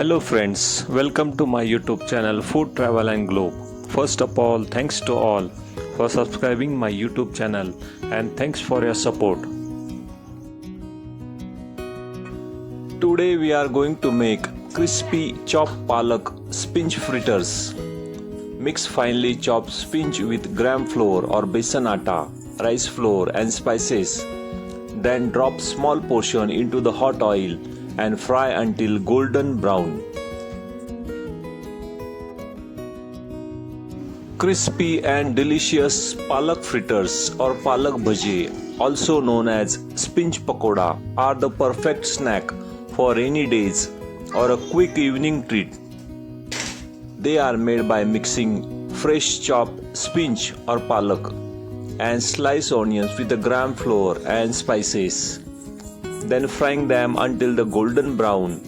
Hello friends, welcome to my YouTube channel Food Travel and Globe. First of all, thanks to all for subscribing my YouTube channel and thanks for your support. Today we are going to make crispy chopped palak spinach fritters. Mix finely chopped spinach with gram flour or besan atta, rice flour and spices. Then drop small portion into the hot oil and fry until golden brown. Crispy and delicious palak fritters or palak bhaje, also known as spinach pakoda, are the perfect snack for rainy days or a quick evening treat. They are made by mixing fresh chopped spinach or palak and sliced onions with a gram flour and spices. Then frying them until the golden brown.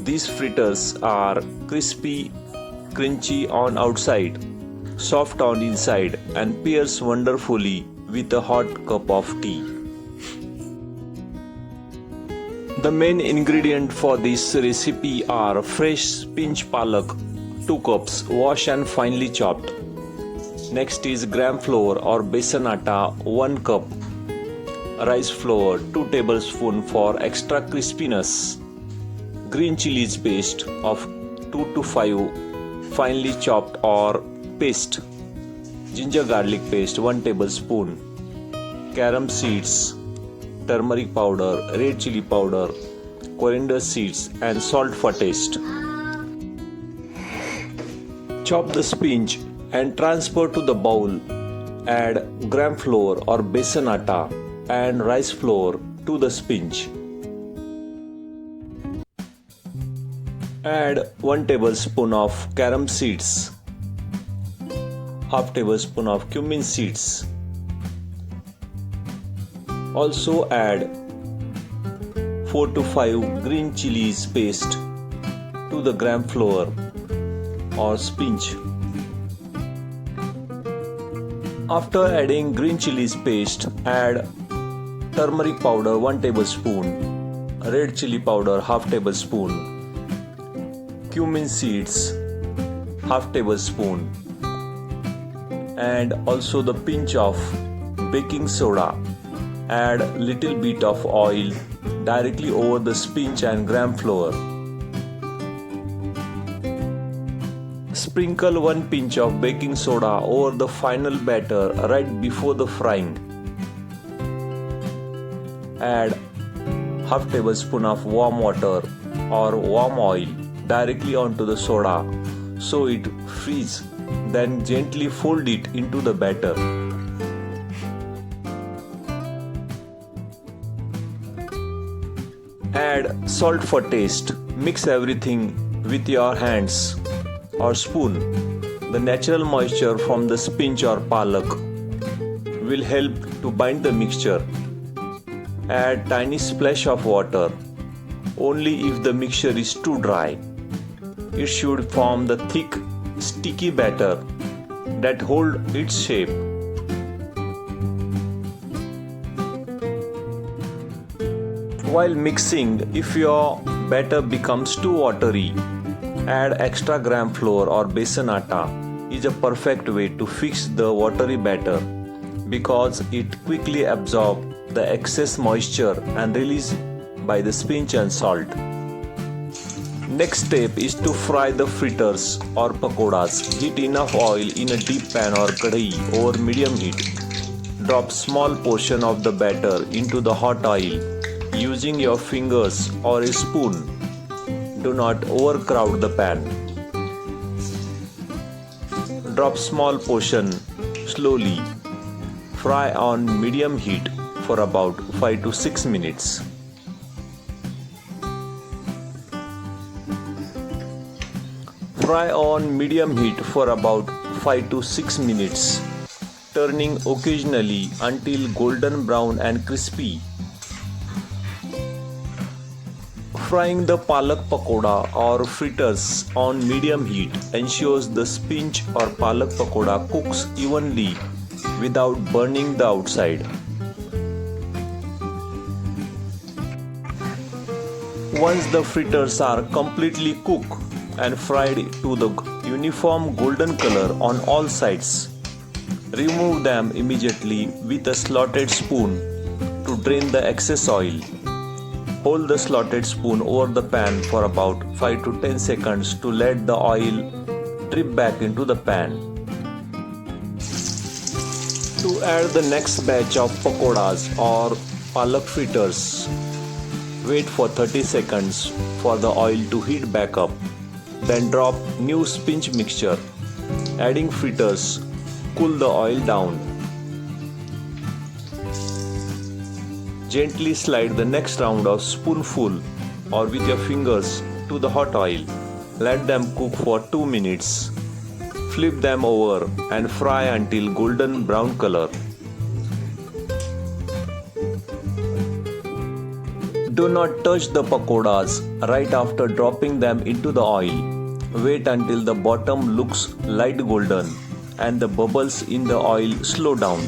These fritters are crispy, crunchy on outside, soft on inside, and pairs wonderfully with a hot cup of tea. The main ingredient for this recipe are fresh spinach palak 2 cups, washed and finely chopped. Next is gram flour or besan atta 1 cup. Rice flour 2 tablespoons for extra crispiness. Green chilies paste of 2 to 5 finely chopped or paste. Ginger garlic paste 1 tablespoon. Carom seeds, turmeric powder, red chili powder, coriander seeds and salt for taste. Chop the spinach and transfer to the bowl. Add gram flour or besan atta and rice flour to the spinach. Add 1 tablespoon of carom seeds, half tablespoon of cumin seeds. Also add 4 to 5 green chilies paste to the gram flour or spinach. After adding green chilies paste, add turmeric powder 1 tablespoon, red chili powder half tablespoon, cumin seeds half tablespoon, and also the pinch of baking soda. Add little bit of oil directly over the spinach and gram flour. Sprinkle 1 pinch of baking soda over the final batter right before the frying. Add half tablespoon of warm water or warm oil directly onto the soda so it freezes. Then gently fold it into the batter. Add salt for taste. Mix everything with your hands or spoon. The natural moisture from the spinach or palak will help to bind the mixture. Add tiny splash of water only if the mixture is too dry. It should form the thick, sticky batter that hold its shape. While mixing, if your batter becomes too watery, add extra gram flour or besan atta is a perfect way to fix the watery batter because it quickly absorbs the excess moisture and release by the spinach and salt. Next step is to fry the fritters or pakodas. Heat enough oil in a deep pan or kadai over medium heat. Drop small portion of the batter into the hot oil using your fingers or a spoon. Do not overcrowd the pan. Drop small portion slowly. Fry on medium heat for about 5 to 6 minutes. Fry on medium heat for about 5 to 6 minutes, turning occasionally until golden brown and crispy. Frying the palak pakoda or fritters on medium heat ensures the spinach or palak pakoda cooks evenly without burning the outside. Once the fritters are completely cooked and fried to the uniform golden color on all sides, remove them immediately with a slotted spoon to drain the excess oil. Hold the slotted spoon over the pan for about 5 to 10 seconds to let the oil drip back into the pan. To add the next batch of pakoras or palak fritters, wait for 30 seconds for the oil to heat back up. Then drop new spinach mixture. Adding fritters, cool the oil down. Gently slide the next round of spoonful or with your fingers to the hot oil. Let them cook for 2 minutes. Flip them over and fry until golden brown color. Do not touch the pakodas right after dropping them into the oil. Wait until the bottom looks light golden and the bubbles in the oil slow down.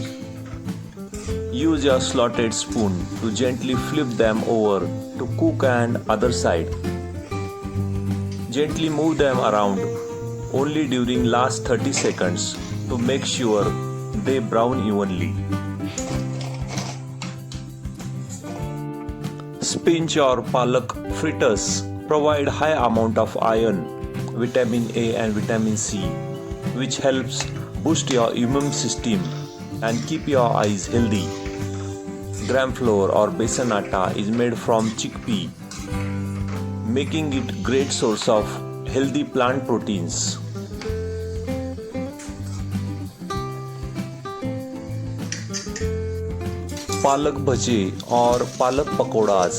Use your slotted spoon to gently flip them over to cook and other side. Gently move them around only during last 30 seconds to make sure they brown evenly. Spinach or palak fritters provide high amount of iron, vitamin A and vitamin C, which helps boost your immune system and keep your eyes healthy. Gram flour or besan atta is made from chickpea, making it great source of healthy plant proteins. Palak Bhaje or Palak Pakodas,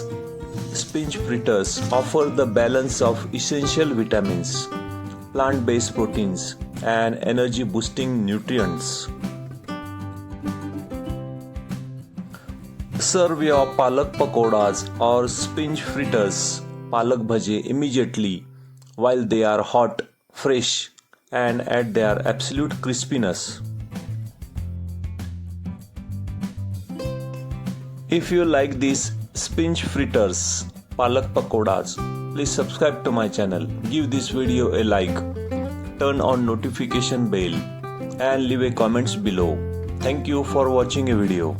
spinach fritters offer the balance of essential vitamins, plant-based proteins and energy-boosting nutrients. Serve your Palak Pakodas or spinach fritters, Palak Bhaje immediately while they are hot, fresh and at their absolute crispiness. If you like these spinach fritters, Palak Pakodas, please subscribe to my channel, give this video a like, turn on notification bell and leave a comments below. Thank you for watching a video.